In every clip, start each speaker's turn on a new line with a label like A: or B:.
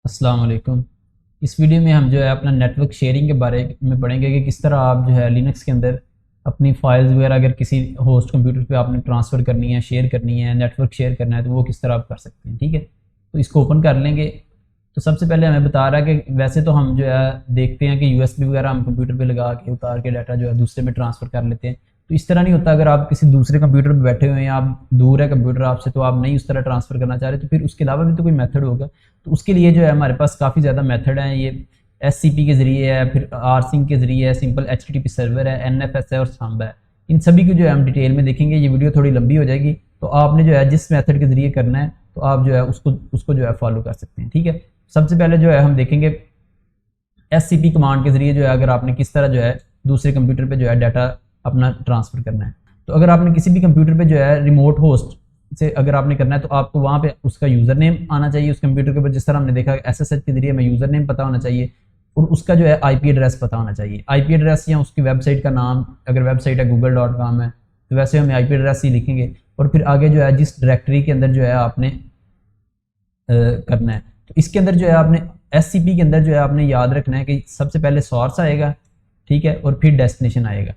A: अस्सलाम वालेकुम। इस वीडियो में हम जो है अपना नेटवर्क शेयरिंग के बारे में पढ़ेंगे कि किस तरह आप जो है लिनक्स के अंदर अपनी फाइल्स वगैरह अगर किसी होस्ट कंप्यूटर पे आपने ट्रांसफ़र करनी है, शेयर करनी है, नेटवर्क शेयर करना है तो वो किस तरह आप कर सकते हैं। ठीक है, तो इसको ओपन कर लेंगे। तो सबसे पहले हमें बता रहा है कि वैसे तो हम जो है देखते हैं कि यूएसबी वगैरह हम कंप्यूटर पे लगा के उतार के डाटा जो है दूसरे में ट्रांसफ़र कर लेते हैं। तो इस तरह नहीं होता। अगर आप किसी दूसरे कंप्यूटर पे बैठे हुए हैं या आप दूर है कंप्यूटर आपसे, तो आप नहीं उस तरह ट्रांसफ़र करना चाह रहे, तो फिर उसके अलावा भी तो कोई मेथड होगा। तो उसके लिए जो है हमारे पास काफ़ी ज़्यादा मेथड हैं। ये SCP के ज़रिए है, फिर rsync के ज़रिए है, सिंपल HTTP सर्वर है, NFS है और सांबा है। इन सभी की जो है हम डिटेल में देखेंगे। ये वीडियो थोड़ी लंबी हो जाएगी, तो आपने जो है जिस मेथड के ज़रिए करना है तो आप जो है उसको जो है फॉलो कर सकते हैं। ठीक है, सबसे पहले जो है हम देखेंगे SCP कमांड के ज़रिए जो है अगर आपने किस तरह जो है दूसरे कंप्यूटर पर जो है डाटा अपना ट्रांसफ़र करना है। तो अगर आपने किसी भी कंप्यूटर पर जो है रिमोट होस्ट से अगर आपने करना है तो आपको वहाँ पे उसका यूज़र नेम आना चाहिए उस कंप्यूटर के ऊपर। जिस तरह हमने देखा SSH के जरिए हमें यूज़र नेम पता होना चाहिए और उसका जो है IP एड्रेस पता होना चाहिए। IP एड्रेस या उसकी वेबसाइट का नाम, अगर वेबसाइट है google.com है तो वैसे हमें IP एड्रेस ही लिखेंगे। और फिर आगे जो है जिस डायरेक्टरी के अंदर जो है आपने करना है, तो इसके अंदर जो है आपने SCP के अंदर जो है आपने याद रखना है कि सबसे पहले सोर्स आएगा, ठीक है, और फिर डेस्टिनेशन आएगा।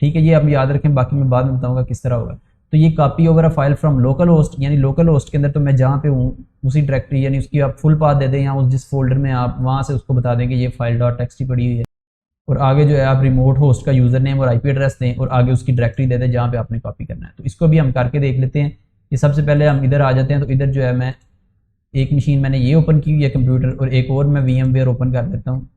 A: ठीक है, ये आप याद रखें, बाकी मैं बाद में बताऊंगा किस तरह होगा। तो ये copy over a file from local host, यानी लोकल होस्ट के अंदर तो मैं जहाँ पे हूँ उसी डायरेक्टरी यानी उसकी आप फुल पाथ दे दें या उस जिस फोल्डर में आप वहाँ से उसको बता दें कि ये फाइल .txt पड़ी हुई है। और आगे जो है आप रिमोट होस्ट का यूज़र नेम और IP एड्रेस दें और आगे उसकी डायरेक्टरी दे दें जहाँ पे आपने कॉपी करना है। तो इसको भी हम करके देख लेते हैं। ये सबसे पहले हम इधर आ जाते हैं। तो इधर जो है मैं एक मशीन मैंने ये ओपन की हुई है कंप्यूटर, और एक और मैं VMware ओपन कर लेता हूँ।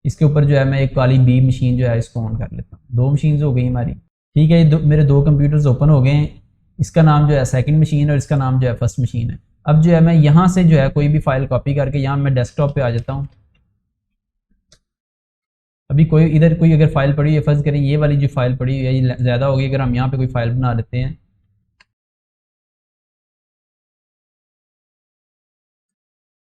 A: इसके ऊपर जो है मैं एक काली बी मशीन जो है इसको ऑन कर लेता हूँ। दो मशीन हो गई हमारी। ठीक है, ये मेरे दो कंप्यूटर्स ओपन हो गए हैं। इसका नाम जो है सेकंड मशीन और इसका नाम जो है फर्स्ट मशीन है। अब जो है मैं यहाँ से जो है कोई भी फाइल कॉपी करके यहाँ मैं डेस्कटॉप पे आ जाता हूँ। अभी कोई इधर कोई अगर फाइल पड़ी है, फर्ज करें ये वाली जो फाइल पड़ी है ये ज़्यादा होगी, अगर हम यहाँ पे कोई फाइल बना लेते हैं।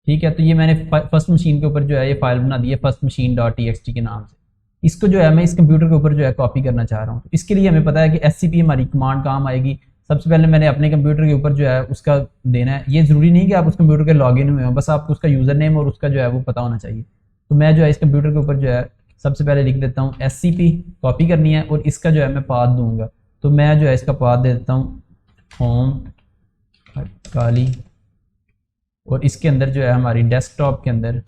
A: ठीक है, तो ये मैंने फर्स्ट मशीन के ऊपर जो है ये फाइल बना दी है फर्स्ट मशीन .txt के नाम से। इसको जो है मैं इस कंप्यूटर के ऊपर जो है कॉपी करना चाह रहा हूँ। तो इसके लिए हमें पता है कि SCP हमारी कमांड काम आएगी। सबसे पहले मैंने अपने कंप्यूटर के ऊपर जो है उसका देना है। ये ज़रूरी नहीं कि आप उस कंप्यूटर के लॉग इन हुए हो, बस आपको उसका यूज़र नेम और उसका जो है वो पता होना चाहिए। तो मैं जो है इस कंप्यूटर के ऊपर जो है सबसे पहले लिख देता हूँ SCP, कॉपी करनी है, और इसका जो है मैं पाथ दूंगा। तो मैं जो है इसका पाथ दे देता हूँ होम काली, और इसके अंदर जो है हमारी डेस्कटॉप के अंदर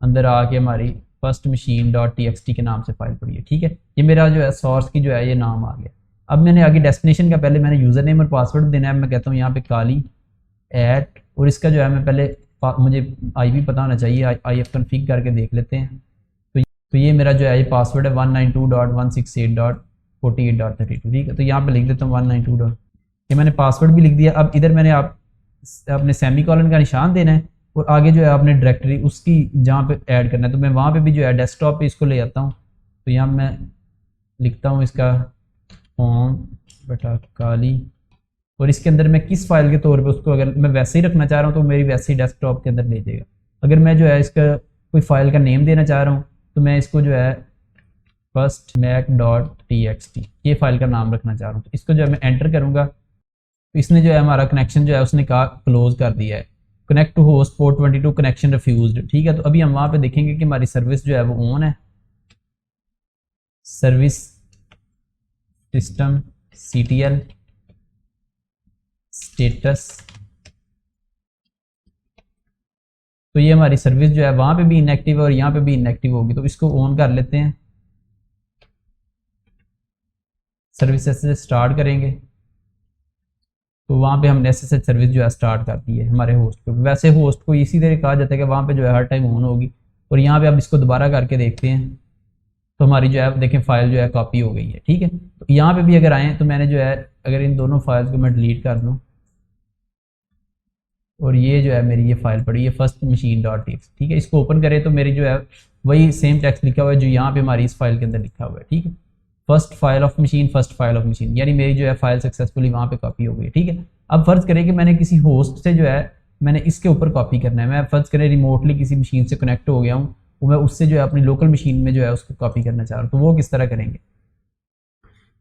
A: अंदर आके हमारी फर्स्ट मशीन .txt के नाम से फाइल पड़ी है। ठीक है, ये मेरा जो है सोर्स की जो है ये नाम आ गया। अब मैंने आगे डेस्टिनेशन का पहले मैंने यूज़र नेम और पासवर्ड देना है। मैं कहता हूँ यहाँ पे काली @ और इसका जो है मैं पहले मुझे IP पता होना चाहिए। IF कन्फिग करके देख लेते हैं। तो ये मेरा जो है ये पासवर्ड है 192.168.48.32। ठीक है, तो यहाँ पे लिख देता हूँ 192. ये मैंने पासवर्ड भी लिख दिया। अब इधर मैंने अपने सेमी कॉलन का निशान देना है और आगे जो है आपने डायरेक्टरी उसकी जहाँ पे ऐड करना है। तो मैं वहाँ पे भी जो है डेस्कटॉप पे इसको ले जाता हूँ। तो यहाँ मैं लिखता हूँ इसका होम बटा काली, और इसके अंदर मैं किस फाइल के तौर पे उसको अगर मैं वैसे ही रखना चाह रहा हूँ तो मेरी वैसे ही डेस्कटॉप के अंदर ले जाएगा। अगर मैं जो है इसका कोई फाइल का नेम देना चाह रहा हूँ तो मैं इसको जो है फर्स्ट mac.txt ये फाइल का नाम रखना चाह रहा हूँ। तो इसको जो है मैं एंटर करूँगा तो इसने जो है हमारा कनेक्शन जो है उसने कहा क्लोज कर दिया है। Connect to host port 22 connection refused. ठीक है, तो अभी हम वहाँ पे देखेंगे कि हमारी सर्विस जो है वो ऑन है। सर्विस सिस्टम CTL स्टेटस, तो ये हमारी सर्विस जो है वहाँ पे भी इनएक्टिव है और यहाँ पे भी इनएक्टिव होगी। तो इसको ऑन कर लेते हैं। सर्विस से स्टार्ट करेंगे तो वहाँ पे हमने SSH सर्विस जो है स्टार्ट कर दी है हमारे होस्ट पे। वैसे होस्ट को इसी तरह कहा जाता है कि वहाँ पे जो है हर टाइम ऑन होगी। और यहाँ पे अब इसको दोबारा करके देखते हैं तो हमारी जो है देखें फाइल जो है कॉपी हो गई है। ठीक है, तो यहाँ पे भी अगर आए तो मैंने जो है अगर इन दोनों फाइल्स को मैं डिलीट कर दूँ और ये जो है मेरी ये फाइल पड़ी है फर्स्ट मशीन .txt। ठीक है, इसको ओपन करें तो मेरी जो है वही सेम टेक्स्ट लिखा हुआ है जो यहाँ पे हमारी इस फाइल के अंदर लिखा हुआ है। ठीक है, first file of machine, first file of machine, यानी मेरी जो है फाइल सक्सेसफुली वहाँ पे कॉपी हो गई। ठीक है, अब फर्ज करें कि मैंने किसी होस्ट से जो है मैंने इसके ऊपर कॉपी करना है। मैं फर्ज करें रिमोटली किसी मशीन से कनेक्ट हो गया हूँ, वो मैं उससे जो है अपनी लोकल मशीन में जो है उसको कॉपी करना चाह रहा हूँ। तो वो किस तरह करेंगे?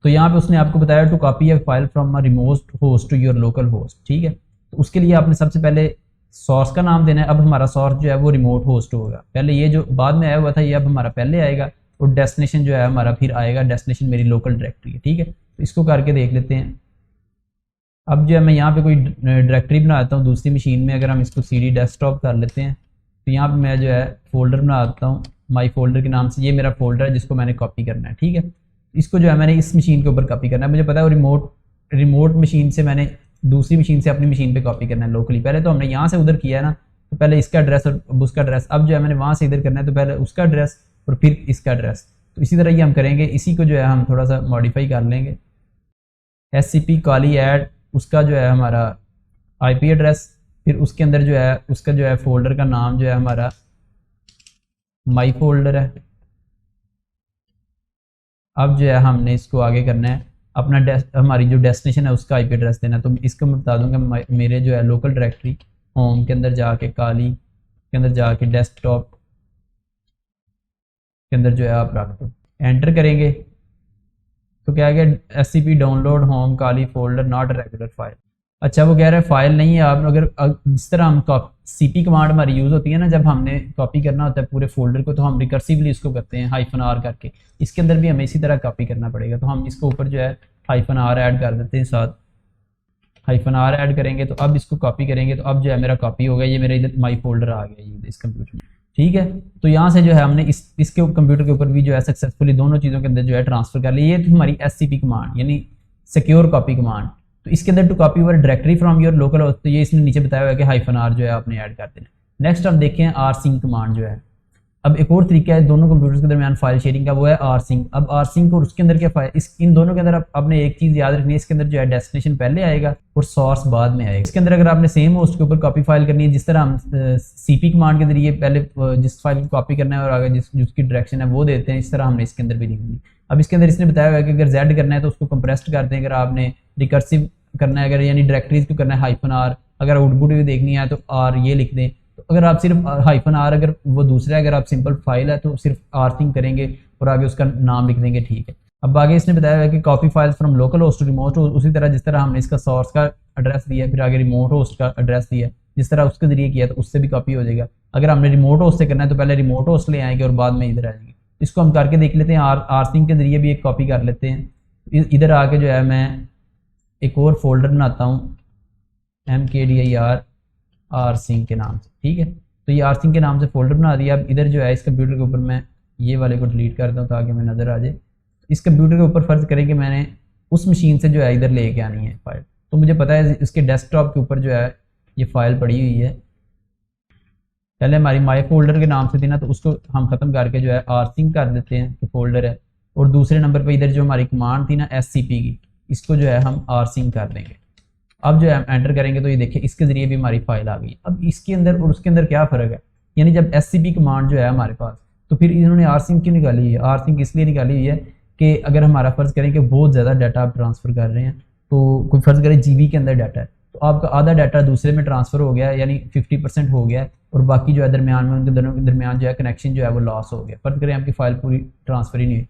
A: तो यहाँ पे उसने आपको बताया to copy a file from a remote host to your local host. ठीक है, तो उसके लिए आपने सबसे पहले सोर्स का नाम देना है। अब हमारा सोर्स जो है वो रिमोट होस्ट होगा, पहले ये जो बाद में आया हुआ था ये अब हमारा पहले आएगा, और डेस्टिनेशन जो है हमारा फिर आएगा, डेस्टिनेशन मेरी लोकल डायरेक्टरी है, ठीक है। तो इसको करके देख लेते हैं। अब जो है मैं यहाँ पे कोई डायरेक्टरी बनाता हूँ दूसरी मशीन में, अगर हम इसको CD डेस्कटॉप कर लेते हैं तो यहाँ पे मैं जो है फोल्डर बनाता हूँ माई फोल्डर के नाम से। ये मेरा फोल्डर है जिसको मैंने कॉपी करना है, ठीक है। इसको जो है मैंने इस मशीन के ऊपर कॉपी करना है, मुझे पता है वो रिमोट मशीन से मैंने दूसरी मशीन से अपनी मशीन पे कॉपी करना है लोकली। पहले तो हमने यहाँ से उधर किया है ना, तो पहले इसका एड्रेस और उसका एड्रेस। अब जो है मैंने वहाँ से इधर करना है, तो पहले उसका एड्रेस और फिर इसका एड्रेस। तो इसी तरह ये हम करेंगे, इसी को जो है हम थोड़ा सा मॉडिफाई कर लेंगे। SCP काली ऐड, उसका जो है हमारा IP एड्रेस, फिर उसके अंदर जो है उसका जो है फोल्डर का नाम जो है हमारा माई फोल्डर है। अब जो है हमने इसको आगे करना है, अपना हमारी जो डेस्टिनेशन है उसका IP एड्रेस देना है। तो इसको मैं बता दूंगा, मेरे जो है लोकल डायरेक्टरी होम के अंदर जाके काली के अंदर जाके डेस्कटॉप के अंदर जो है आप रख दो, एंटर करेंगे तो क्या है, SCP download home Kali folder not regular file. अच्छा वो कह रहा है फाइल नहीं है। आप अगर जिस तरह हम CP कमांड हमारी यूज़ होती है ना, जब हमने कॉपी करना होता है पूरे फोल्डर को, तो हम रिकर्सिवली इसको करते हैं -R करके। इसके अंदर भी हमें इसी तरह कॉपी करना पड़ेगा, तो हम इसको ऊपर जो है -R ऐड कर देते हैं, साथ -R ऐड करेंगे। तो अब इसको कॉपी करेंगे, तो अब जो है मेरा कॉपी हो गया, ये मेरा इधर माई फोल्डर आ गया ये इस कंप्यूटर में, ठीक है। तो यहाँ से जो है हमने इसके कंप्यूटर के ऊपर भी जो है सक्सेसफुली दोनों चीज़ों के अंदर जो है ट्रांसफर कर लिया। ये तो हमारी SCP कमांड यानी सिक्योर कॉपी कमांड। तो इसके अंदर to copy your directory from your local host, तो ये इसने नीचे बताया हुआ है कि -R जो है आपने ऐड कर देना। नेक्स्ट हम देखें rsync कमांड जो है। अब एक और तरीका है दोनों कंप्यूटर्स के दरमियान फाइल शेयरिंग का, वो है rsync। अब rsync और उसके अंदर क्या फाइल, इन दोनों के अंदर आपने एक चीज़ याद रखनी है, इसके अंदर जो है डेस्टिनेशन पहले आएगा और सोर्स बाद में आएगा। इसके अंदर अगर आपने सेम होस्ट के ऊपर कॉपी फाइल करनी है, जिस तरह हम CP कमांड के जरिए पहले जिस फाइल को कॉपी करना है और आगे जिसकी डायरेक्शन है वो देते हैं, इस तरह हमने इसके अंदर भी लिखनी है। अब इसके अंदर इसने बताया हुआ है कि अगर Z करना है तो उसको कंप्रेस्ड करते हैं, अगर आपने रिकर्सिव करना है, अगर यानी डायरेक्टरीज को करना है -R, अगर आउटपुट भी देखनी है तो R ये लिख दें। तो अगर आप सिर्फ -R, अगर वो दूसरा है, अगर आप सिंपल फाइल है तो सिर्फ rsync करेंगे और आगे उसका नाम लिख देंगे, ठीक है। अब आगे इसने बताया है कि copy files from local host to remote host, उसी तरह जिस तरह हमने इसका सोर्स का एड्रेस दिया, फिर आगे रिमोट होस्ट का एड्रेस दिया, जिस तरह उसके जरिए किया तो उससे भी कॉपी हो जाएगा। अगर हमने रिमोट होस्ट से करना है तो पहले रिमोट होस्ट ले आएंगे और बाद में इधर आएंगे। इसको हम करके देख लेते हैं, rsync के जरिए भी एक कॉपी कर लेते हैं। इधर आके जो है मैं एक और फोल्डर बनाता हूँ mkdir rsync के नाम से, ठीक है। तो ये rsync के नाम से फोल्डर बना दिया। अब इधर जो है इस कंप्यूटर के ऊपर मैं ये वाले को डिलीट करता हूँ ताकि मैं नज़र आ जाए। इस कंप्यूटर के ऊपर फर्ज करें कि मैंने उस मशीन से जो है इधर लेके आनी है फाइल, तो मुझे पता है इसके डेस्कटॉप के ऊपर जो है ये फाइल पड़ी हुई है, पहले हमारी माई फोल्डर के नाम से थी ना, तो उसको हम ख़त्म करके जो है rsync कर देते हैं कि फोल्डर है। और दूसरे नंबर पर इधर जो हमारी कमांड थी ना SCP की, इसको जो है हम rsync कर देंगे। अब जो है हम एंटर करेंगे तो ये देखिए इसके जरिए भी हमारी फाइल आ गई। अब इसके अंदर और उसके अंदर क्या फ़र्क है, यानी जब SCP कमांड जो है हमारे पास, तो फिर इन्होंने rsync क्यों निकाली है? rsync इसलिए निकाली हुई है कि अगर हमारा फ़र्ज़ करें कि बहुत ज़्यादा डाटा आप ट्रांसफ़र कर रहे हैं, तो कोई फ़र्ज़ करें GB के अंदर डाटा है, तो आपका आधा डाटा दूसरे में ट्रांसफ़र हो गया, यानी 50% हो गया, और बाकी जो है दरमियान में उनके दोनों के दरमियान जो है कनेक्शन जो है वो लॉस हो गया। फ़र्ज़ करें आपकी फ़ाइल पूरी ट्रांसफ़र ही नहीं हुई।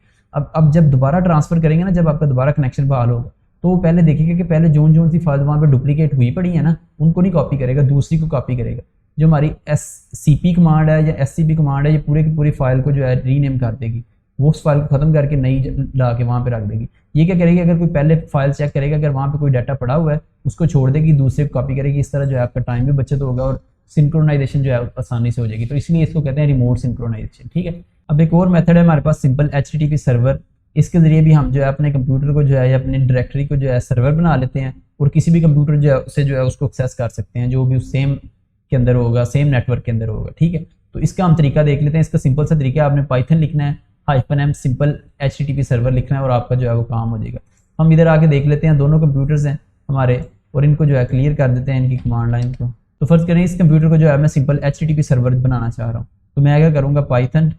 A: अब जब दोबारा ट्रांसफ़र करेंगे ना, जब आपका दोबारा कनेक्शन बहाल होगा, तो वो पहले देखेगा कि पहले जोन सी फाइल वहाँ पे डुप्लीकेट हुई पड़ी है ना, उनको नहीं कॉपी करेगा, दूसरी को कॉपी करेगा। जो हमारी SCP कमांड है या SCP कमांड है, ये पूरे की पूरी फाइल को जो है रीनेम कर देगी, वो उस फाइल को ख़त्म करके नई ला के वहाँ पे रख देगी। ये क्या करेगी, अगर कोई पहले फाइल चेक करेगा, अगर वहाँ पे कोई डाटा पड़ा हुआ है उसको छोड़ देगी, दूसरे को कॉपी करेगी। इस तरह जो है आपका टाइम भी बचत होगा और सिंक्रोनाइजेशन जो है आसानी से हो जाएगी। तो इसलिए इसको कहते हैं रिमोट सिंक्रोनाइजेशन, ठीक है। अब एक और मेथड है हमारे पास, सिंपल HTTP सर्वर। इसके ज़रिए भी हम जो है अपने कंप्यूटर को जो है या अपनी डायरेक्टरी को जो है सर्वर बना लेते हैं, और किसी भी कंप्यूटर जो है उससे जो है उसको एक्सेस कर सकते हैं, जो भी उस सेम के अंदर होगा, सेम नेटवर्क के अंदर होगा, ठीक है। तो इसका हम तरीका देख लेते हैं। इसका सिंपल सा तरीका है, आपने पाइथन लिखना है, -m सिंपल HTTP सर्वर लिखना है और आपका जो है वो काम हो जाएगा। हम इधर आके देख लेते हैं, दोनों कंप्यूटर्स हैं हमारे, और इनको जो है क्लियर कर देते हैं इनकी कमांड लाइन को। तो फर्ज करें इस कंप्यूटर को जो है मैं सिंपल HTTP सर्वर बनाना चाह रहा हूँ, तो मैं क्या करूँगा, पाइथन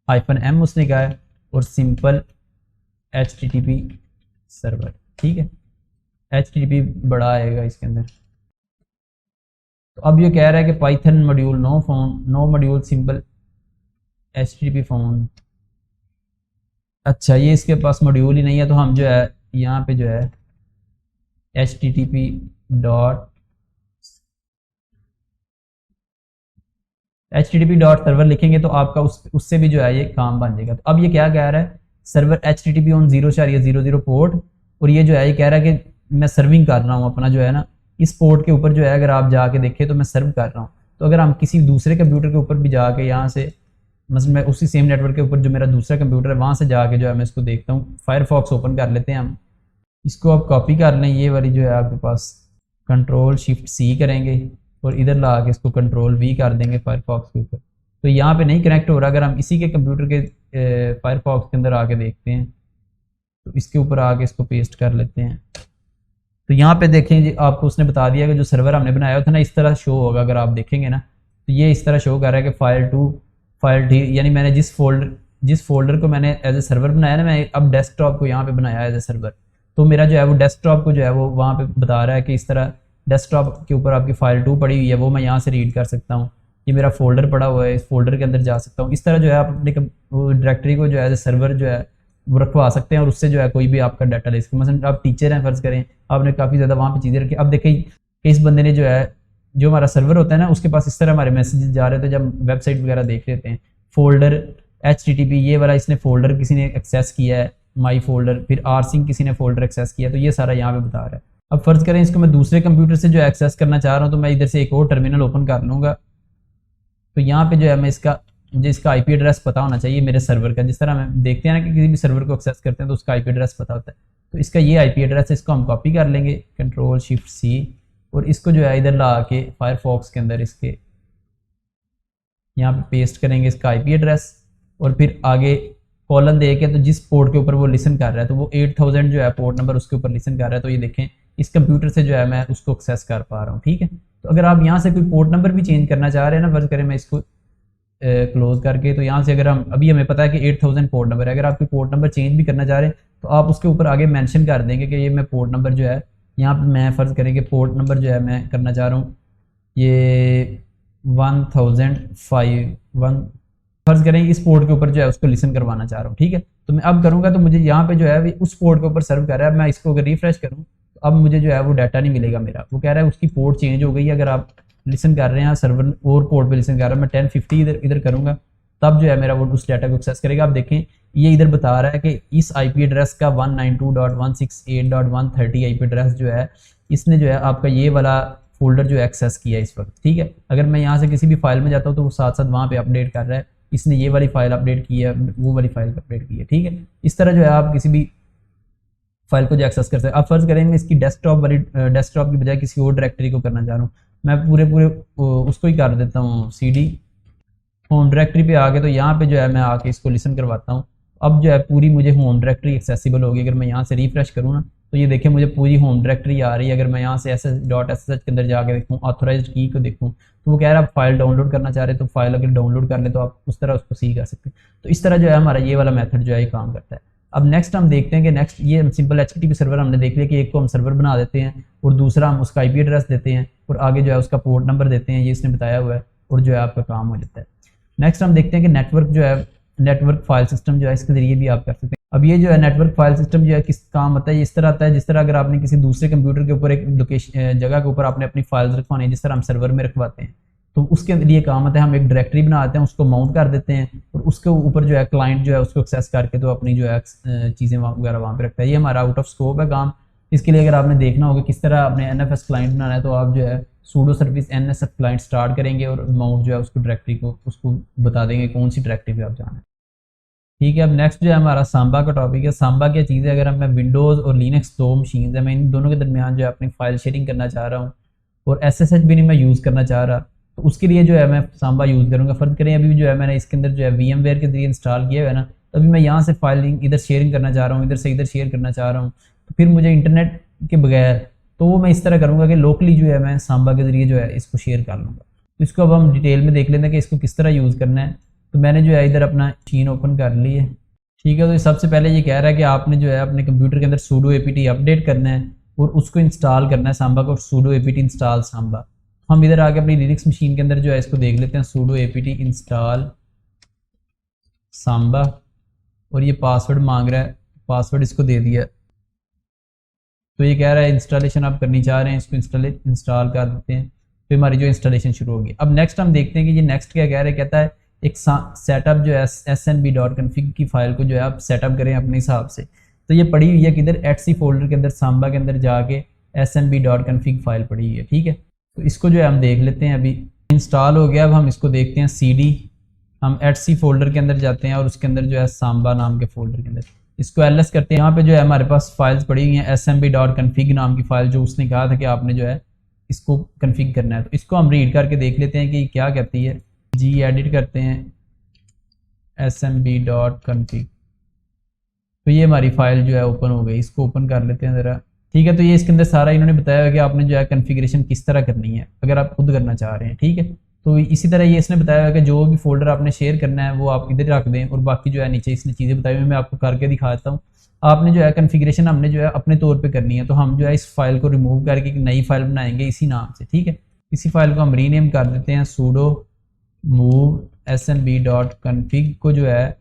A: -m उसने कहा है और सिंपल HTTP सर्वर, ठीक है। HTTP बड़ा आएगा इसके अंदर। तो अब ये कह रहा है कि Python module no module simple HTTP phone. अच्छा, ये इसके पास मॉड्यूल ही नहीं है, तो हम जो है यहाँ पे जो है HTTP डॉट http.server लिखेंगे तो आपका उससे भी जो है ये काम बन जाएगा। तो अब ये क्या कह रहा है, सर्वर http ऑन 0.00 पोर्ट, और ये जो है ये कह रहा है कि मैं सर्विंग कर रहा हूँ अपना जो है ना इस पोर्ट के ऊपर जो है, अगर आप जाके देखें तो मैं सर्व कर रहा हूँ। तो अगर हम किसी दूसरे कंप्यूटर के ऊपर भी जाके यहाँ से, मतलब मैं उसी सेम नेटवर्क के ऊपर जो मेरा दूसरा कंप्यूटर है वहाँ से जाके जो है मैं इसको देखता हूँ। फायरफॉक्स ओपन कर लेते हैं हम, इसको आप कॉपी कर लें, ये वाली जो है आपके पास, Ctrl+Shift+C करेंगे और इधर ला के इसको Ctrl+V कर देंगे फायरफॉक्स के ऊपर। तो यहाँ पे नहीं कनेक्ट हो रहा। अगर हम इसी के कंप्यूटर के फायरफॉक्स के अंदर आके देखते हैं तो इसके ऊपर आके इसको पेस्ट कर लेते हैं। तो यहाँ पे देखें जी, आपको उसने बता दिया कि जो सर्वर हमने बनाया था ना इस तरह शो होगा। अगर आप देखेंगे ना तो ये इस तरह शो कर रहा है कि फाइल 2 यानी मैंने जिस फोल्डर को मैंने एज ए सर्वर बनाया ना, मैं अब डेस्कटॉप को यहाँ पे बनाया एज ए सर्वर। तो मेरा जो है वो डेस्कटॉप को जो है वो वहाँ पे बता रहा है कि इस तरह डेस्कटॉप के ऊपर आपकी फाइल 2 पड़ी हुई है, वो मैं यहाँ से रीड कर सकता हूँ। ये मेरा फोल्डर पड़ा हुआ है, इस फोल्डर के अंदर जा सकता हूँ। इस तरह जो है आप अपने डायरेक्टरी को जो है एज ए सर्वर जो है वो रखवा सकते हैं और उससे जो है कोई भी आपका डाटा ले सकते हैं। मतलब आप टीचर हैं फर्ज करें, आपने काफ़ी ज़्यादा वहाँ पे चीज़ें रखी। अब देखें इस बंदे ने जो है, जो हमारा सर्वर होता है ना उसके पास इस तरह हमारे मैसेज जा रहे थे जब वेबसाइट वगैरह देख लेते हैं। फोल्डर http ये वाला इसने फोल्डर किसी ने एक्सेस किया है, माई फोल्डर, फिर rsync किसी ने फोल्डर एक्सेस किया, तो ये सारा यहाँ पे बता रहा है। अब फर्ज करें इसको मैं दूसरे कंप्यूटर से जो एक्सेस करना चाह रहा हूँ, तो मैं इधर से एक और टर्मिनल ओपन कर लूँगा। तो यहाँ पे जो है मैं मुझे इसका IP एड्रेस पता होना चाहिए मेरे सर्वर का। जिस तरह हम देखते हैं ना कि किसी भी सर्वर को एक्सेस करते हैं तो उसका IP एड्रेस पता होता है। तो इसका ये IP एड्रेस है, इसको हम कॉपी कर लेंगे Ctrl+Shift+C और इसको जो है इधर ला के फायरफॉक्स के अंदर इसके यहाँ पे पेस्ट करेंगे इसका IP एड्रेस, और फिर आगे कॉलन दे के तो जिस पोर्ट के ऊपर वो लिसन कर रहा है तो वो 8000 जो है पोर्ट नंबर उसके ऊपर लिसन कर रहा है। तो ये देखें इस कंप्यूटर से जो है मैं उसको एक्सेस कर पा रहा हूँ। ठीक है, तो अगर आप यहाँ से कोई पोर्ट नंबर भी चेंज करना चाह रहे हैं ना, फर्ज करें मैं इसको क्लोज करके, तो यहाँ से अगर हम अभी हमें पता है कि 8000 पोर्ट नंबर है, अगर आप कोई पोर्ट नंबर चेंज भी करना चाह रहे हैं तो आप उसके ऊपर आगे मेंशन कर देंगे कि ये मैं पोर्ट नंबर जो है यहाँ पे मैं फ़र्ज़ करें कि पोर्ट नंबर जो है मैं करना चाह रहा हूँ ये 1005 फर्ज करें इस पोर्ट के ऊपर जो है उसको लिसन करवाना चाह रहा हूँ। ठीक है, तो मैं अब करूँगा तो मुझे यहाँ पे जो है उस पोर्ट के ऊपर सर्व कर रहा है। मैं इसको अगर रिफ्रेश करूँ तो अब मुझे जो है वो डाटा नहीं मिलेगा मेरा, वो कह रहा है उसकी पोर्ट चेंज हो गई है। अगर आप लिसन कर रहे हैं सर्वर और पोर्ट पे लिसन कर रहा है, मैं 1050 इधर करूँगा तब जो है मेरा वो उस डाटा को एक्सेस करेगा। आप देखें ये इधर बता रहा है कि इस IP एड्रेस का 192.168.130 IP एड्रेस जो है इसने जो है आपका ये वाला फोल्डर जो एक्सेस किया इस वक्त। ठीक है, अगर मैं यहाँ से किसी भी फाइल में जाता हूँ तो वो साथ साथ वहाँ पे अपडेट कर रहा है, इसने ये वाली फाइल अपडेट की है, वो वाली फाइल अपडेट की है। ठीक है, इस तरह जो है आप किसी भी फाइल को जो एक्सेस कर सकते हैं। अब फर्ज करें मैं इसकी डेस्कटॉप की बजाय किसी और डायरेक्टरी को करना चाह रहा हूँ, मैं पूरे उसको ही कर देता हूँ CD होम डायरेक्टरी पे आके, तो यहाँ पे जो है मैं आके इसको लिसन करवाता हूँ। अब जो है पूरी मुझे होम डायरेक्टरी एक्सेसिबल होगी। अगर मैं यहाँ से रिफ्रेश करूँ ना तो ये देखें मुझे पूरी होम डायरेक्टरी आ रही है। अगर मैं यहाँ से ss.sh के अंदर जाके देखूँ, ऑथोराइज्ड की को देखूँ, तो वो कह रहा है आप फाइल डाउनलोड करना चाह रहे हैं, तो फाइल अगर डाउनलोड कर ले तो आप उस तरह उसको सी कर सकते हैं। तो इस तरह जो है हमारा ये वाला मेथड जो है ये काम करता है। अब नेक्स्ट हम देखते हैं कि नेक्स्ट ये सिंपल HTTP सर्वर हमने देख लिया कि एक को हम सर्वर बना देते हैं और दूसरा हम उसका IP एड्रेस देते हैं और आगे जो है उसका पोर्ट नंबर देते हैं, ये इसने बताया हुआ है, और जो है आपका काम हो जाता है। नेक्स्ट हम देखते हैं कि नेटवर्क जो है नेटवर्क फाइल सिस्टम जो है इसके जरिए भी आप कर सकते हैं। अब ये जो है नेटवर्क फाइल सिस्टम जो है किस काम आता है, इस तरह आता है जिस तरह अगर आपने किसी दूसरे कंप्यूटर के ऊपर एक लोकेशन जगह के ऊपर आपने अपनी फाइल्स रखवानी है, जिस तरह हम सर्वर में रखवाते हैं, तो उसके लिए काम आता है हम एक डायरेक्टरी बनाते हैं, उसको माउंट कर देते हैं और उसके ऊपर जो है क्लाइंट जो है उसको एक्सेस करके तो अपनी जो है चीज़ें वगैरह वहाँ पे रखता है। ये हमारा आउट ऑफ स्कोप है काम। इसके लिए अगर आपने देखना होगा किस तरह अपने NFS क्लाइंट बनाना है, तो आप जो है pseudo service NSF client start करेंगे और माउंट जो है उसको डायरेक्टरी को उसको बता देंगे कौन सी डायरेक्टरी पे आप जाना है। ठीक है, अब नेक्स्ट जो है हमारा सांबा का टॉपिक है। सांबा क्या चीज़ है, अगर मैं विंडोज़ और लिनक्स दो मशीन है, मैं इन दोनों के दरमियान जो है अपनी फाइल शेयरिंग करना चाह रहा हूँ और SSH भी नहीं मैं यूज़ करना चाह रहा, तो उसके लिए जो है मैं सांबा यूज़ करूँगा। फर्ज करें अभी जो है मैंने इसके अंदर जो है VMware के जरिए इंस्टॉल किया हुआ है ना, तो अभी मैं यहाँ से फाइलिंग इधर शेयरिंग करना चाह रहा हूँ, इधर से इधर शेयर करना चाह रहा हूँ, तो फिर मुझे इंटरनेट के बगैर तो वो मैं इस तरह करूँगा कि लोकली जो है मैं सांबा के जरिए जो है इसको शेयर कर लूँगा। तो इसको अब हम डिटेल में देख लेते हैं कि इसको किस तरह यूज़ करना है। तो मैंने जो है इधर अपना मशीन ओपन कर ली है। ठीक है, तो सबसे पहले ये कह रहा है कि आपने जो है अपने कंप्यूटर के अंदर sudo apt अपडेट करना है और उसको इंस्टॉल करना है सांबा को, sudo apt इंस्टॉल सांबा। हम इधर आके अपनी लिनक्स मशीन के अंदर जो है इसको देख लेते हैं, sudo apt इंस्टॉल सांबा, और ये पासवर्ड मांग रहा है, पासवर्ड इसको दे दिया। तो ये कह रहा है इंस्टॉलेशन आप करनी चाह रहे हैं, इसको इंस्टॉल कर देते हैं। तो हमारी जो इंस्टॉलेशन शुरू होगी। अब नेक्स्ट हम देखते हैं कि ये नेक्स्ट क्या कह रहे हैं, कहता है एक सेटअप जो है snb.config की फाइल को जो है आप सेटअप करें अपने हिसाब से। तो ये पड़ी हुई है किधर, etc फोल्डर के अंदर सांबा के अंदर जाके snb.config फाइल पड़ी हुई है, ठीक है। तो इसको जो है हम देख लेते हैं, अभी इंस्टॉल हो गया। अब हम इसको देखते हैं cd, हम etc फोल्डर के अंदर जाते हैं और उसके अंदर जो है सांबा नाम के फोल्डर के अंदर इसको ls करते हैं। यहाँ पे जो है हमारे पास फाइल्स पड़ी हुई हैं smb.config नाम की फाइल, जो उसने कहा था कि आपने जो है इसको कन्फिग करना है। तो इसको हम रीड करके देख लेते हैं कि क्या कहती है। जी एडिट करते हैं smb.config, तो ये हमारी फाइल जो है ओपन हो गई। इसको ओपन कर लेते हैं ज़रा, ठीक है। तो ये इसके अंदर सारा इन्होंने बताया है कि आपने जो है कन्फिग्रेशन किस तरह करनी है अगर आप खुद करना चाह रहे हैं, ठीक है। तो इसी तरह ये इसने बताया है कि जो भी फोल्डर आपने शेयर करना है वो आप इधर रख दें, और बाकी जो है नीचे इसने चीज़ें बताई हुई मैं आपको करके दिखा देता हूँ। आपने जो है कन्फिग्रेशन हमने जो है अपने तौर पे करनी है, तो हम जो है इस फाइल को रिमूव करके एक नई फाइल बनाएंगे इसी नाम से, ठीक है। इसी फाइल को हम रीनेम कर देते हैं sudo move smb.config को जो है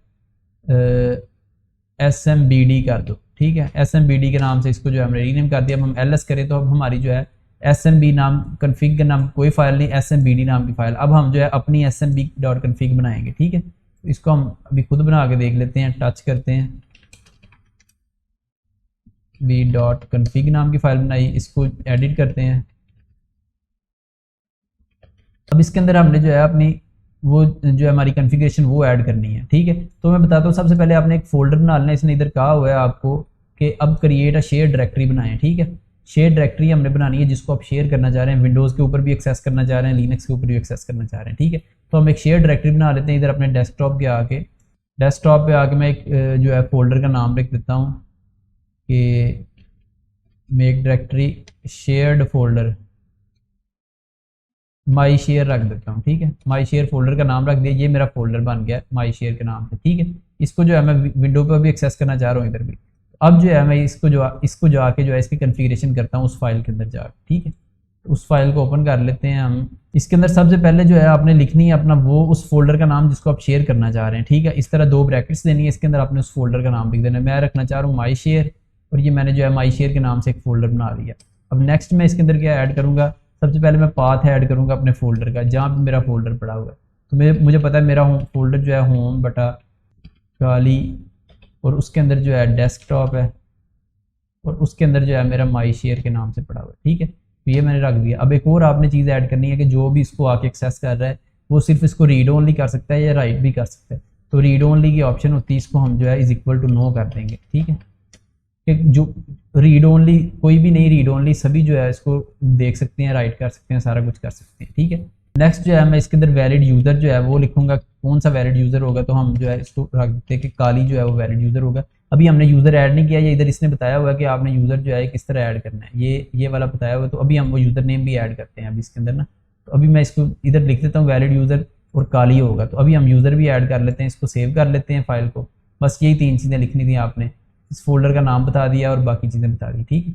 A: smbd कर दो, ठीक है। smbd के नाम से इसको जो है हमने रीनेम कर दिया। अब हम ls करें तो अब हमारी जो है smb नाम config का नाम कोई फाइल नहीं, smbd नाम की फाइल। अब हम जो है अपनी smb.config बनाएंगे, ठीक है। तो इसको हम अभी खुद बना के देख लेते हैं, टच करते हैं b.config नाम की फाइल बनाई, इसको एडिट करते हैं। अब इसके अंदर हमने जो है अपनी वो जो है हमारी कॉन्फ़िगरेशन वो ऐड करनी है, ठीक है। तो मैं बताता हूँ, सबसे पहले आपने एक फोल्डर बना लेना। इसने इधर कहा हुआ है आपको कि अब क्रिएट अ शेयर डायरेक्टरी बनाएं, ठीक है। शेयर डायरेक्टरी हमने बनानी है जिसको आप शेयर करना चाह रहे हैं, विंडोज़ के ऊपर भी एक्सेस करना चाह रहे हैं, लिनक्स के ऊपर भी एक्सेस करना चाह रहे हैं, ठीक है। तो हम एक शेयर डायरेक्टरी बना लेते हैं। इधर अपने डेस्कटॉप पे आके मैं एक जो है फोल्डर का नाम लिख देता हूँ कि make directory shared folder, my share रख देता हूँ, ठीक है। माई शेयर फोल्डर का नाम रख दिया, ये मेरा फोल्डर बन गया माई शेयर के नाम से, ठीक है। इसको जो है मैं विंडो पर भी एक्सेस करना चाह रहा हूँ इधर भी। अब जो है मैं इसको जाके जो है इसकी कॉन्फ़िगरेशन करता हूँ उस फाइल के अंदर जाके, ठीक है। तो उस फाइल को ओपन कर लेते हैं हम। इसके अंदर सबसे पहले जो है आपने लिखनी है अपना वो उस फोल्डर का नाम जिसको आप शेयर करना चाह रहे हैं, ठीक है। इस तरह 2 ब्रैकेट्स देनी है, इसके अंदर आपने उस फोल्डर का नाम लिख देना है। मैं रखना चाह रहा हूँ माई शेयर, और ये मैंने जो है माई शेयर के नाम से एक फोल्डर बना लिया। अब नेक्स्ट मैं इसके अंदर क्या ऐड करूँगा, सबसे पहले मैं पाथ ऐड करूँगा अपने फोल्डर का जहाँ पे मेरा फोल्डर पड़ा हुआ है। तो मुझे पता है मेरा फोल्डर जो है होम बटा काली, और उसके अंदर जो है डेस्कटॉप है, और उसके अंदर जो है मेरा माई शेयर के नाम से पड़ा हुआ है, ठीक है। तो ये मैंने रख दिया। अब एक और आपने चीज़ ऐड करनी है कि जो भी इसको आके एक्सेस कर रहा है वो सिर्फ इसको रीड ओनली कर सकता है या राइट भी कर सकता है। तो रीड ओनली की ऑप्शन होती है, इसको हम जो है = नो कर देंगे, ठीक है। जो रीड ओनली, कोई भी नहीं, रीड ओनली सभी जो है इसको देख सकते हैं, राइट कर सकते हैं, सारा कुछ कर सकते हैं, ठीक है। नेक्स्ट जो है मैं इसके अंदर वैलिड यूज़र जो है वो लिखूंगा। कौन सा वैलिड यूज़र होगा, तो हम जो है इसको रख देते हैं कि काली जो है वो वैलिड यूज़र होगा। अभी हमने यूज़र ऐड नहीं किया, ये इधर इसने बताया हुआ है कि आपने यूज़र जो है किस तरह ऐड करना है, ये वाला बताया हुआ है। तो अभी हम वो यूज़र नेम भी ऐड करते हैं अभी इसके अंदर ना। तो अभी मैं इसको इधर लिख देता हूँ वैलिड यूज़र, और काली होगा। तो अभी हम यूज़र भी ऐड कर लेते हैं, इसको सेव कर लेते हैं फाइल को। बस यही 3 चीज़ें लिखनी थी आपने, इस फोल्डर का नाम बता दिया और बाकी चीज़ें बता दी, ठीक है।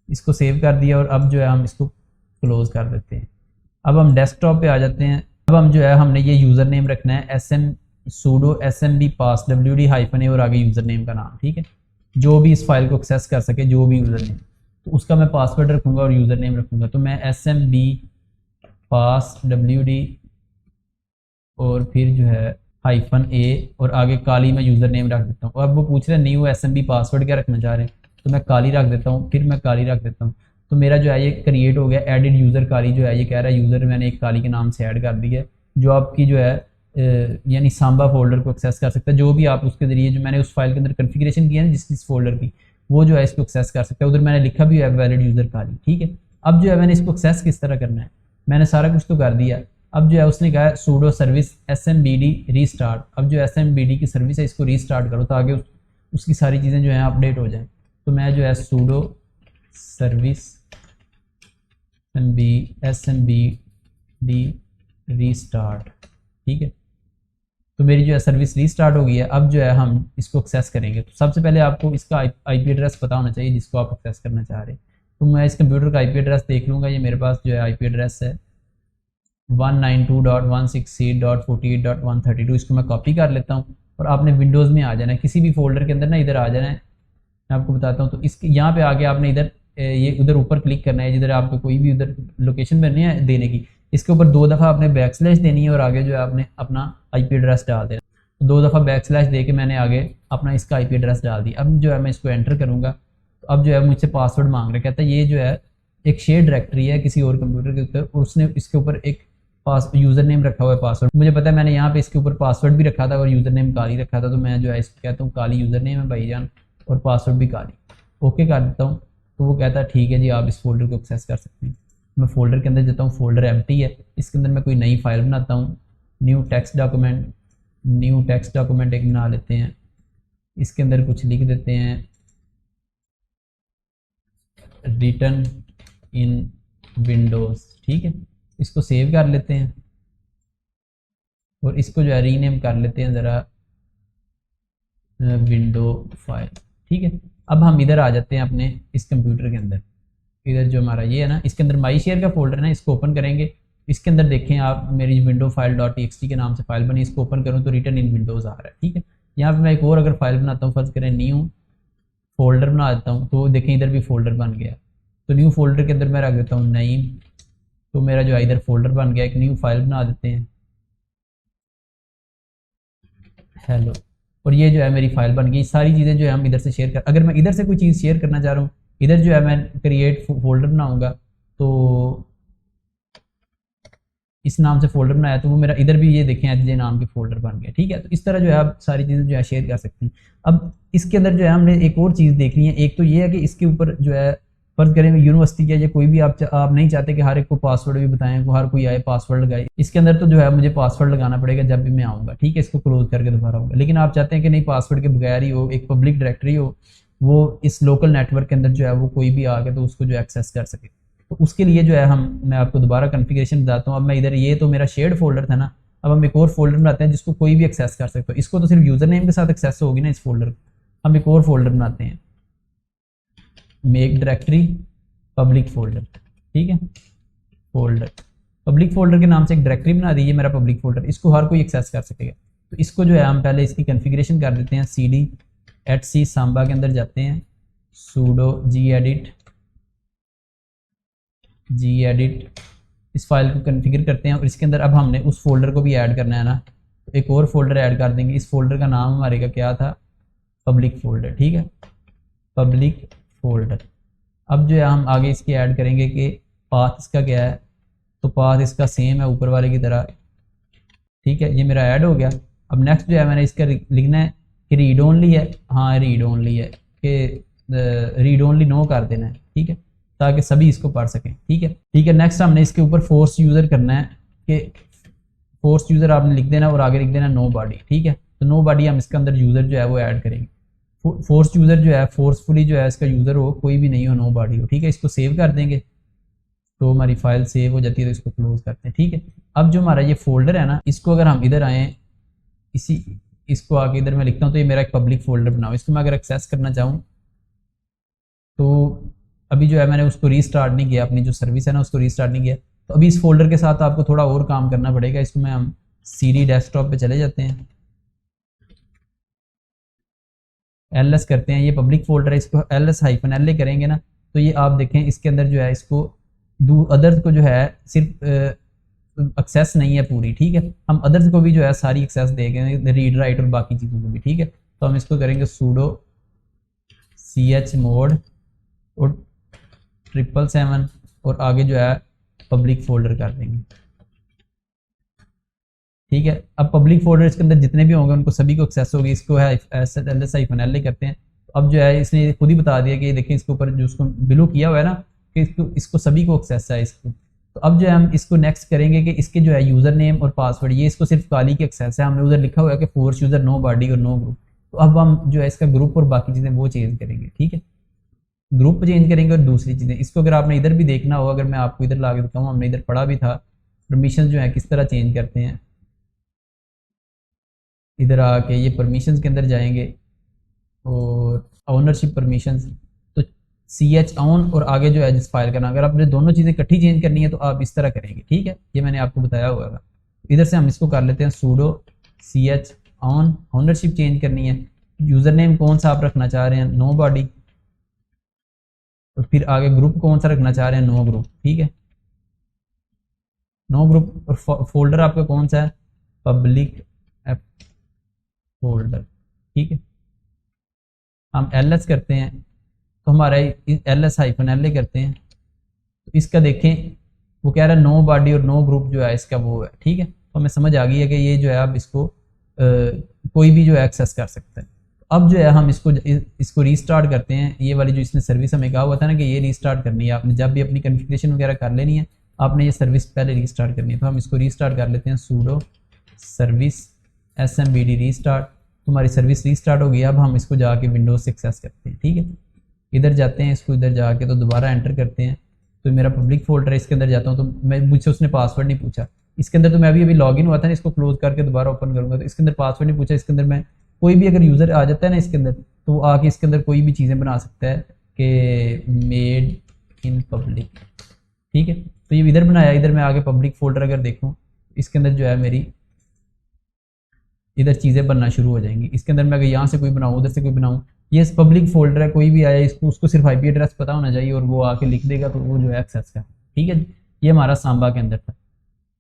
A: इसको सेव कर दिया, और अब जो है हम इसको क्लोज कर देते हैं। अब हम डेस्कटॉप पे आ जाते हैं। अब हम जो है हमने ये यूज़र नेम रखना है sudo smb pass wd-a और आगे यूज़र नेम का नाम, ठीक है। जो भी इस फाइल को एक्सेस कर सके, जो भी यूज़र नेम, तो उसका मैं पासवर्ड रखूँगा और यूज़र नेम रखूँगा। तो मैं smb pass wd और फिर जो है -a और आगे काली में यूज़र नेम रख देता हूँ। अब वो पूछ रहे हैं न्यू smb पासवर्ड क्या रखना चाह रहे हैं, तो मैं काली रख देता हूँ, फिर मैं काली रख देता हूँ। तो मेरा जो है ये क्रिएट हो गया। एडिड यूज़र काली जो है ये कह रहा है यूज़र मैंने एक काली के नाम से ऐड कर दिया है, जो आपकी जो है यानी सांबा फोल्डर को एक्सेस कर सकता है। जो भी आप उसके ज़रिए जो मैंने उस फाइल के अंदर कॉन्फ़िगरेशन किया है जिस फोल्डर की, वो जो है इसको एक्सेस कर सकता है। उधर मैंने लिखा भी है वैलिड यूज़र काली, ठीक है। अब जो है मैंने इसको एक्सेस किस तरह करना है, मैंने सारा कुछ तो कर दिया। अब जो है उसने कहा है sudo सर्विस smBD रीस्टार्ट। अब जो smBD की सर्विस है इसको रीस्टार्ट करो ताकि उसकी सारी चीज़ें जो है अपडेट हो जाएं। तो मैं जो है sudo सर्विस smBD रीस्टार्ट, ठीक है। तो मेरी जो है सर्विस रीस्टार्ट हो गई है। अब जो है हम इसको एक्सेस करेंगे। तो सबसे पहले आपको इसका IP एड्रेस पता होना चाहिए जिसको आप एक्सेस करना चाह रहे हैं। तो मैं इस कंप्यूटर का IP एड्रेस देख लूँगा। ये मेरे पास जो है IP एड्रेस है 192.168.48.132। इसको मैं कॉपी कर लेता हूँ और आपने विंडोज़ में आ जाना है, किसी भी फोल्डर के अंदर ना इधर आ जाना है। मैं आपको बताता हूँ। तो इसके यहाँ पे आके आपने इधर ये उधर ऊपर क्लिक करना है, जिधर आपको कोई भी उधर लोकेशन बननी है देने की, इसके ऊपर 2 दफ़ा आपने बैकस्लैश देनी है और आगे जो है आपने अपना IP एड्रेस डाल देना। 2 दफ़ा बैकस्लैश दे के मैंने आगे अपना इसका IP एड्रेस डाल दिया। अब जो है मैं इसको एंटर करूँगा तो अब जो है मुझसे पासवर्ड मांग रहा है, कहता है ये जो है एक शेयर डायरेक्टरी है किसी और कंप्यूटर के ऊपर, उसने इसके ऊपर एक यूज़र नेम रखा हुआ है पासवर्ड। मुझे पता है मैंने यहाँ पे इसके ऊपर पासवर्ड भी रखा था और यूज़र नेम काली रखा था, तो मैं जो है इसको कहता हूँ काली यूज़र नेम है भाईजान और पासवर्ड भी काली। ओके कर देता हूँ तो वो कहता है ठीक है जी आप इस फोल्डर को एक्सेस कर सकते हैं। मैं फोल्डर के अंदर जाता हूँ, फोल्डर एम्प्टी है, इसके अंदर मैं कोई नई फाइल बनाता हूँ, न्यू टेक्स्ट डॉक्यूमेंट एक बना लेते हैं, इसके अंदर कुछ लिख देते हैं रिटर्न इन विंडोज़। ठीक है, इसको सेव कर लेते हैं और इसको जो है रीनेम कर लेते हैं ज़रा विंडो फाइल। ठीक है, अब हम इधर आ जाते हैं अपने इस कंप्यूटर के अंदर, इधर जो हमारा ये है ना इसके अंदर माई शेयर का फोल्डर है ना, इसको ओपन करेंगे। इसके अंदर देखें आप मेरी विंडो फाइल .txt के नाम से फाइल बनी, इसको ओपन करूँ तो रिटर्न इन विंडोज़ आ रहा है। ठीक है, यहाँ पे मैं एक और अगर फाइल बनाता हूँ, फर्ज करें न्यू फोल्डर बना देता हूँ, तो देखें इधर भी फोल्डर बन गया। तो न्यू फोल्डर के अंदर मैं रख देता हूँ नईम, तो मेरा जो है इधर फोल्डर बन गया। एक न्यू फाइल बना देते हैं हेलो, और ये जो है मेरी फाइल बन गई। सारी चीज़ें जो है हम इधर से शेयर कर, अगर मैं इधर से कोई चीज़ शेयर करना चाह रहा हूँ, इधर जो है मैं क्रिएट फोल्डर बनाऊंगा तो इस नाम से फोल्डर बनाया तो वो मेरा इधर भी ये देखें एच जे नाम के फोल्डर बन गया। ठीक है, तो इस तरह जो है आप सारी चीज़ें जो है शेयर कर सकते हैं। अब इसके अंदर जो है हमने एक और चीज़ देखनी है, एक तो ये है कि इसके ऊपर जो है फर्ज करें यूनिवर्सिटी या कोई भी आप नहीं चाहते कि हर एक को पासवर्ड भी बताएं, हर कोई आए पासवर्ड लगाए, इसके अंदर तो जो है मुझे पासवर्ड लगाना पड़ेगा जब भी मैं आऊँगा। ठीक है, इसको क्लोज करके दोबारा आऊँगा, लेकिन आप चाहते हैं कि नहीं पासवर्ड के बगैर ही हो, एक पब्लिक डायरेक्टरी हो, वो इस लोकल नेटवर्क के अंदर जो है वो कोई भी आके तो उसको जो एक्सेस कर सके। तो उसके लिए जो है मैं आपको दोबारा कॉन्फ़िगरेशन बताता हूँ। अब मैं इधर, ये तो मेरा शेयर्ड फोल्डर था ना, अब हम एक और फोल्डर बनाते हैं जिसको कोई भी एक्सेस कर सकते हो। इसको तो सिर्फ यूज़र नेम के साथ एक्सेस होगी ना इस फोल्डर, हम एक और फोल्डर बनाते हैं, मेक डायरेक्टरी पब्लिक फोल्डर। ठीक है, फोल्डर पब्लिक फोल्डर के नाम से एक डायरेक्टरी बना दी, मेरा पब्लिक फोल्डर, इसको हर कोई एक्सेस कर सकेगा। तो इसको जो है हम पहले इसकी कॉन्फ़िगरेशन कर देते हैं, cd/c सांबा के अंदर जाते हैं, sudo gedit इस फाइल को कॉन्फ़िगर करते हैं और इसके अंदर अब हमने उस फोल्डर को भी ऐड करना है ना, तो एक और फोल्डर ऐड कर देंगे। इस फोल्डर का नाम हमारे का क्या था, पब्लिक फोल्डर। ठीक है, पब्लिक फोल्डर। अब जो है हम आगे इसके ऐड करेंगे कि पाथ इसका क्या है, तो पाथ इसका सेम है ऊपर वाले की तरह। ठीक है, ये मेरा ऐड हो गया। अब नेक्स्ट जो है मैंने इसका लिखना है कि रीड ओनली है, हाँ रीड ओनली है, कि रीड ओनली नो कर देना है। ठीक है, ताकि सभी इसको पढ़ सकें। ठीक है, नेक्स्ट हमने इसके ऊपर फोर्स यूज़र करना है कि फोर्स यूज़र आपने लिख देना और आगे लिख देना नो बॉडी। ठीक है, तो नो बॉडी हम इसके अंदर यूज़र जो है वो ऐड करेंगे। फोर्स यूज़र जो है फोर्सफुली जो है इसका यूज़र हो, कोई भी नहीं हो, नो बॉडी हो। ठीक है, इसको सेव कर देंगे तो हमारी फाइल सेव हो जाती है, तो इसको क्लोज करते हैं। ठीक है, अब जो हमारा ये फोल्डर है ना, इसको अगर हम इधर आए, इसको आके इधर मैं लिखता हूँ तो ये मेरा एक पब्लिक फोल्डर बनाओ। इसको मैं अगर एक्सेस करना चाहूँ तो अभी जो है मैंने उसको रीस्टार्ट नहीं किया, अपनी जो सर्विस है ना उसको रीस्टार्ट नहीं किया, तो अभी इस फोल्डर के साथ आपको थोड़ा और काम करना पड़ेगा। इसको मैं हम CD डेस्कटॉप पे चले जाते हैं, ls करते हैं, ये पब्लिक फोल्डर है, इसको ls-la करेंगे ना तो ये आप देखें इसके अंदर जो है इसको अदर्स को जो है सिर्फ एक्सेस नहीं है पूरी। ठीक है, हम अदर्स को भी जो है सारी एक्सेस देंगे, रीड राइट और बाकी चीज़ों को भी। ठीक है, तो हम इसको करेंगे sudo chmod और 777 और आगे जो है पब्लिक फोल्डर कर देंगे। ठीक है, अब पब्लिक फोल्डर इसके अंदर जितने भी होंगे उनको सभी को एक्सेस होगी। इसको है ls-la करते हैं, तो अब जो है इसने खुद ही बता दिया कि देखें इसके ऊपर जो उसको बिलो किया हुआ है ना कि इसको सभी को एक्सेस है इसको। तो अब जो है हम इसको नेक्स्ट करेंगे कि इसके जो है यूज़र नेम और पासवर्ड, ये इसको सिर्फ काली की एक्सेस है, हमने उधर लिखा हुआ है कि फोर्स यूज़र नो बॉडी और नो ग्रुप। तो अब हम जो है इसका ग्रुप और बाकी चीज़ें वो चेंज करेंगे। ठीक है, ग्रुप चेंज करेंगे और दूसरी चीज़ें, इसको अगर आपने इधर भी देखना हो, अगर मैं आपको इधर ला के बताऊँ, हमने इधर पढ़ा भी था परमिशन जो है किस तरह चेंज करते हैं। इधर आके ये परमिशंस के अंदर जाएंगे और ओनरशिप परमिशंस, तो ch ऑन और आगे जो है जिस फाइल का नाम, अगर आपने दोनों चीज़ें इकट्ठी चेंज करनी है तो आप इस तरह करेंगे। ठीक है, ये मैंने आपको बताया हुआ है। इधर से हम इसको कर लेते हैं sudo ch on, ownership change करनी है, यूज़र नेम कौन सा आप रखना चाह रहे हैं, नो बॉडी, और फिर आगे ग्रुप कौन सा रखना चाह रहे हैं, नो ग्रुप, ठीक है, नो ग्रुप। और फोल्डर आपका कौन सा है, पब्लिक ऐप फोल्डर, ठीक है। हम ls करते हैं तो हमारा ls-la करते हैं, तो इसका देखें वो कह रहा है नो बॉडी और नो ग्रुप जो है इसका वो है, ठीक है। तो हमें समझ आ गई है कि ये जो है अब इसको कोई भी जो है एक्सेस कर सकता है। अब जो है हम इसको रीस्टार्ट करते हैं, ये वाली जो इसने सर्विस हमें कहा हुआ था ना कि ये रीस्टार्ट करनी है आपने, जब भी अपनी कॉन्फ़िगरेशन वगैरह कर लेनी है आपने ये सर्विस पहले रीस्टार्ट करनी है। तो हम इसको रीस्टार्ट कर लेते हैं, sudo सर्विस smbd रीस्टार्ट, तुम्हारी सर्विस रीस्टार्ट हो गई। अब हम इसको जाके विंडोज से एक्सेस करते हैं, ठीक है। इधर जाते हैं, इसको इधर जाके तो दोबारा एंटर करते हैं, तो मेरा पब्लिक फोल्डर है, इसके अंदर जाता हूँ तो मैं मुझसे उसने पासवर्ड नहीं पूछा। इसके अंदर तो मैं अभी लॉगिन हुआ था ना, इसको क्लोज करके दोबारा ओपन करूँगा तो इसके अंदर पासवर्ड नहीं पूछा। इसके अंदर मैं कोई भी अगर यूज़र आ जाता है ना इसके अंदर, तो वो आके इसके अंदर कोई भी चीज़ें बना सकता है कि मेड इन पब्लिक, ठीक है। तो ये इधर बनाया, इधर मैं आगे पब्लिक फोल्डर अगर देखूँ इसके अंदर जो है मेरी इधर चीज़ें बनना शुरू हो जाएंगी। इसके अंदर मैं अगर यहाँ से कोई बनाऊँ, उधर से कोई बनाऊँ, ये पब्लिक फोल्डर है, कोई भी आया इसको उसको सिर्फ IP एड्रेस पता होना चाहिए और वो आके लिख देगा तो वो जो है एक्सेस का, ठीक है। ये हमारा सांबा के अंदर था।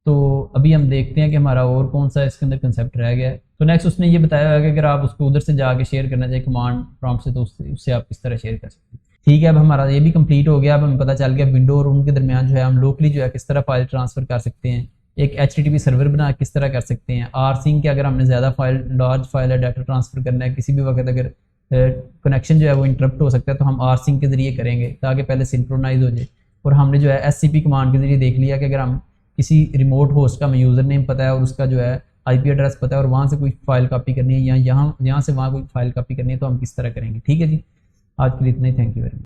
A: तो अभी हम देखते हैं कि हमारा और कौन सा इसके अंदर कंसेप्ट रह गया है। तो नेक्स्ट उसने ये बताया है कि अगर आप उसको उधर से जाके शेयर करना चाहिए कमांड प्रॉम्प्ट से, तो उससे आप किस तरह शेयर कर सकते हैं, ठीक है। अब हमारा ये भी कंप्लीट हो गया। अब हमें पता चल गया विंडो और उनके दरमियान जो है हम लोकली जो है किस तरह फाइल ट्रांसफ़र कर सकते हैं, एक HTTP सर्वर बना किस तरह कर सकते हैं, rsync के अगर हमने ज़्यादा लार्ज फाइल है डाटा ट्रांसफ़र करना है, किसी भी वक्त अगर कनेक्शन जो है वो इंटरप्ट हो सकता है तो हम rsync के ज़रिए करेंगे ताकि पहले सिंक्रोनाइज हो जाए। और हमने जो है SCP कमांड के ज़रिए देख लिया कि अगर हम किसी रिमोट होस्ट का हमें यूज़र नेम पता है और उसका जो है IP एड्रेस पता है और वहाँ से कोई फाइल कॉपी करनी है या यहाँ से वहाँ कोई फाइल कॉपी करनी है तो हम किस तरह करेंगे, ठीक है जी। आज के लिए इतना ही, थैंक यू वेरी मच।